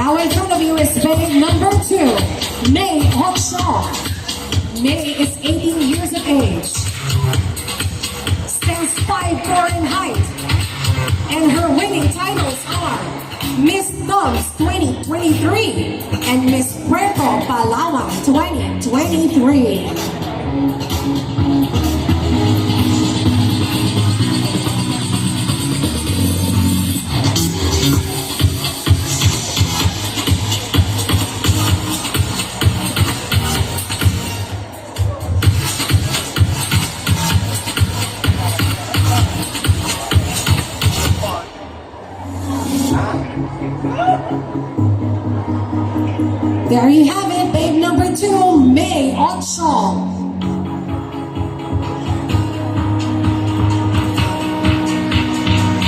Now in front of you is babe number 2, May Ocho. May is 18 years of age, stands 5'4" in height, and her winning titles are Miss Dogs 2023 and Miss Puerto Palawan 2023. There you have it, babe number 2, May Ocho.